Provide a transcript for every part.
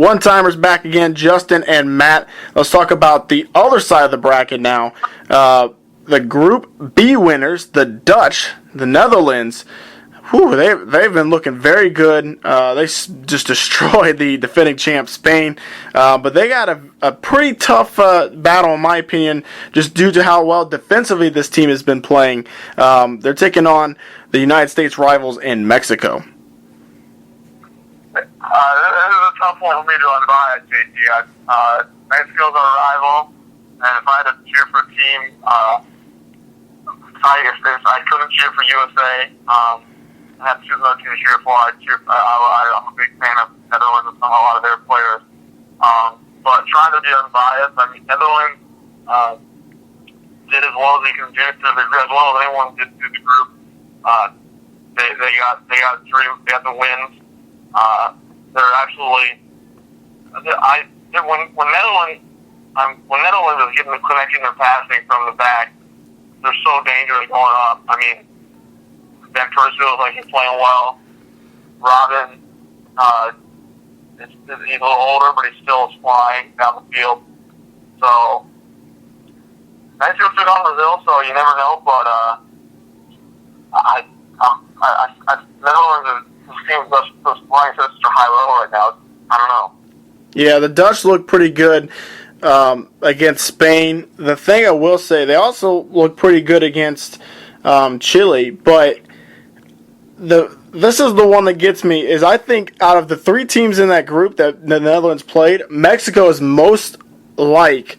one-timers back again, Justin and Matt. Let's talk about the other side of the bracket now. The Group B winners, the Dutch, the Netherlands. Whew, they've been looking very good. They just destroyed the defending champ Spain, but they got a pretty tough battle, in my opinion, just due to how well defensively this team has been playing. They're taking on the United States rivals in Mexico. This is a tough one for me to unbiased, JT. Mexico's our rival, and if I had to cheer for a team, if I couldn't cheer for USA. I have to choose another team to cheer for. I'm a big fan of Netherlands and a lot of their players. But trying to be unbiased, I mean, Netherlands did as well as they can do, as well as anyone did through the group. They got the wins. They're absolutely. When Netherlands is getting the connection and passing from the back, they're so dangerous going up. I mean, Van Persie looks like he's playing well. Robben, he's a little older, but he still is flying down the field. So, Mexico took on Brazil, so you never know. But Netherlands seems just flying such a high level right now. I don't know. Yeah, the Dutch look pretty good against Spain. The thing I will say, they also look pretty good against Chile, but this is the one that gets me, is I think out of the three teams in that group that the Netherlands played, Mexico is most like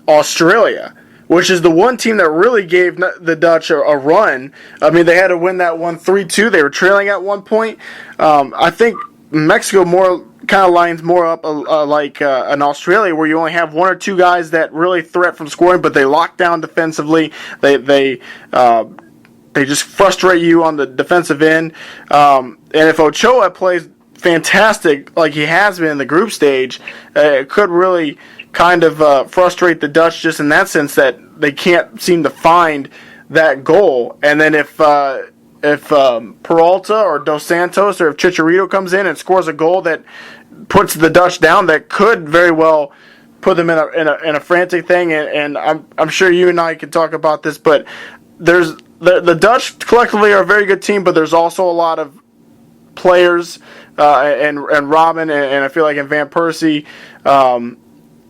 Australia, which is the one team that really gave the Dutch a run. I mean, they had to win that one 3-2. They were trailing at one point. I think Mexico more kind of lines more up like an Australia, where you only have one or two guys that really threat from scoring, but they lock down defensively. They just frustrate you on the defensive end. And if Ochoa plays fantastic like he has been in the group stage, it could really kind of frustrate the Dutch just in that sense that they can't seem to find that goal. And then if Peralta or Dos Santos or if Chicharito comes in and scores a goal that puts the Dutch down, that could very well put them in a frantic thing. And I'm sure you and I could talk about this, but there's the Dutch collectively are a very good team, but there's also a lot of players and Robben and I feel like in Van Persie and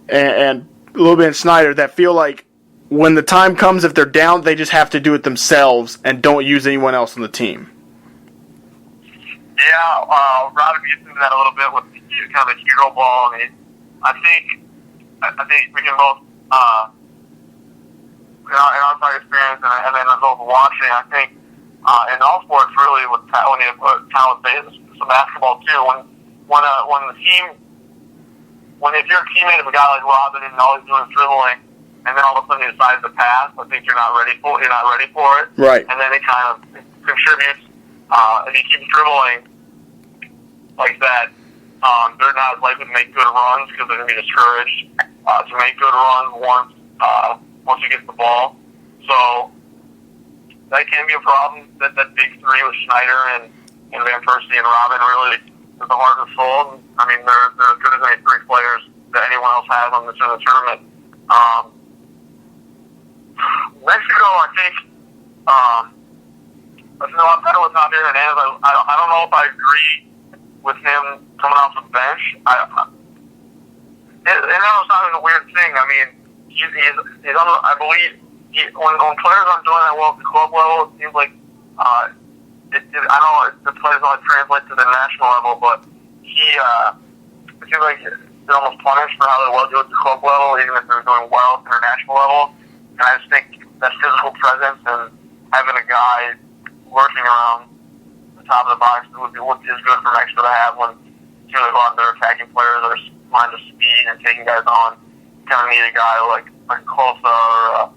a little bit in Snyder that feel like when the time comes, if they're down, they just have to do it themselves and don't use anyone else on the team. Yeah, Robben gets into that a little bit with kind of the hero ball. I mean, I think we can both. In our prior experience and then as well as watching, I think in all sports really with when you put talent basis, some basketball too. If you're a teammate of a guy like Robben and all he's doing is dribbling, and then all of a sudden he decides to pass, I think you're not ready for it. Right. And then it kind of contributes. If he keeps dribbling like that, they're not likely to make good runs because they're going to be discouraged to make good runs once he gets the ball. So that can be a problem. That big three with Snyder and Van Persie and Robben really is the heart and soul. I mean, they're as good as any three players that anyone else has on the tournament. Mexico, I think, Pedro was not there, and I don't know if I agree with him coming off the bench. And that was not a weird thing. I mean, he's on. I believe when players aren't doing that well at the club level, it seems like I don't know if the players don't translate to the national level, but it seems like they're almost punished for how they well do at the club level, even if they're doing well at the international level. And I just think that physical presence and having a guy lurking around the top of the box is good for Mexico to have when teams go out there attacking players that are mind of speed and taking guys on. You kind of need a guy like Closa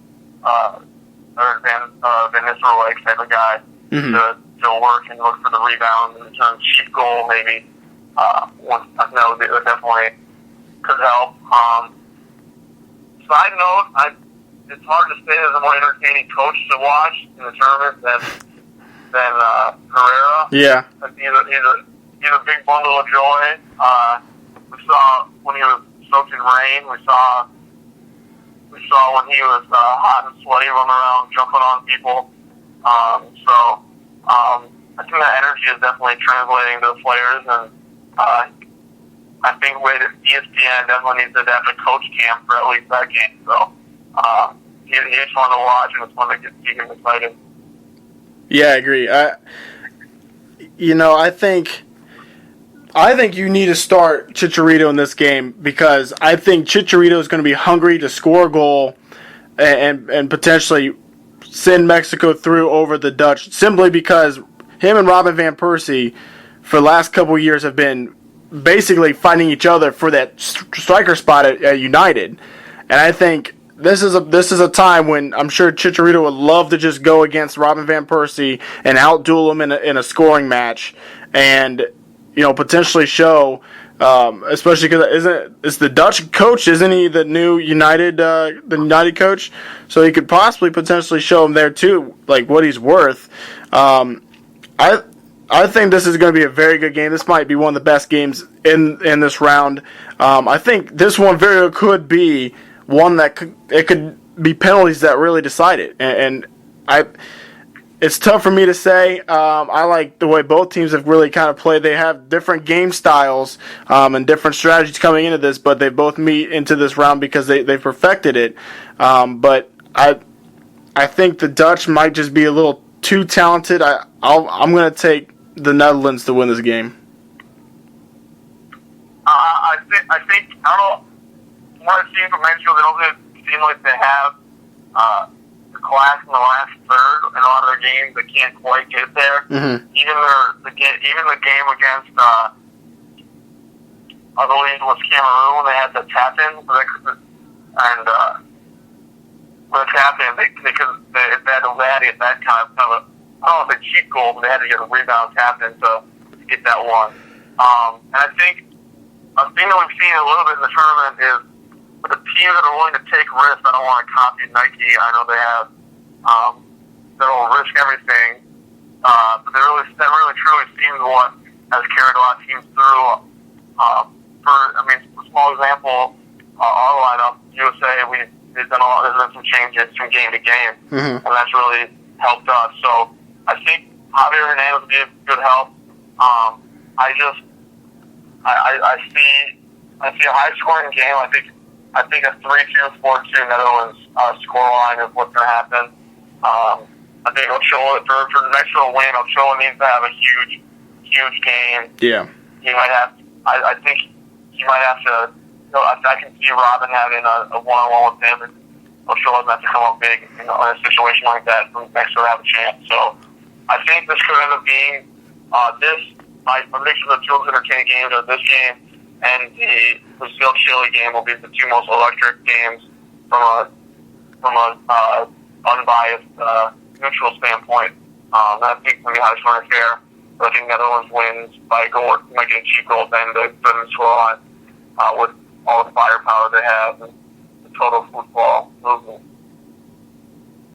or Van Nistelrooy type of guy to work and look for the rebound and return cheap goal maybe. That definitely could help. Side note, it's hard to say there's a more entertaining coach to watch in the tournament than Herrera. Yeah. He's a big bundle of joy. We saw when he was soaked in rain. We saw when he was hot and sweaty, running around, jumping on people. I think that energy is definitely translating to the players, and I think ESPN definitely needs to adapt a coach camp for at least that game. So he's fun to watch, and it's fun to see him excited. Yeah, I agree. I think you need to start Chicharito in this game because I think Chicharito is going to be hungry to score a goal and potentially send Mexico through over the Dutch simply because him and Robin van Persie for the last couple of years have been basically fighting each other for that striker spot at United. And I think this is a time when I'm sure Chicharito would love to just go against Robin van Persie and outduel him in a scoring match and potentially show, especially because it's the Dutch coach, isn't he? The new United coach, so he could possibly potentially show him there too, like what he's worth. I think this is going to be a very good game. This might be one of the best games in this round. I think this one very well could be one that could be penalties that really decide it, and it's tough for me to say. I like the way both teams have really kind of played. They have different game styles and different strategies coming into this, but they both meet into this round because they've perfected it. But I think the Dutch might just be a little too talented. I'm going to take the Netherlands to win this game. I think I don't know. From what I've seen from Mexico, they don't seem like they have the class in the last third in a lot of their games. They can't quite get there. Mm-hmm. Even the game against I believe it was Cameroon when they had the tap in, and with the tap in, they had to get that kind of a, I don't know if it's a cheap goal, but they had to get a rebound tap in to get that one. And I think a thing that we've seen a little bit in the tournament is for the teams that are willing to take risks. I don't want to copy Nike. I know they have they'll risk everything, but that really truly seems what has carried a lot of teams through. For small example, our lineup, USA, there's been some changes from game to game, mm-hmm. and that's really helped us. So I think Javier Hernandez would be a good help. I see a high scoring game. I think a 3-2, 4-2 Netherlands scoreline is what's going to happen. I think Ochoa for the next little win, Ochoa needs to have a huge game. Yeah, he might have. I think he might have to. I can see Robin having a one-on-one with him, and Ochoa doesn't have to come up big in a situation like that for Mexico to have a chance. So I think this could end up being my prediction of the two most entertaining games are this game and the Brazil-Chile game will be the two most electric games from a unbiased, neutral standpoint. I think it's going to be a high scoring affair, but I think Netherlands wins by a goal, might get a cheap goal then to put in the scoreline with all the firepower they have and the total football movement.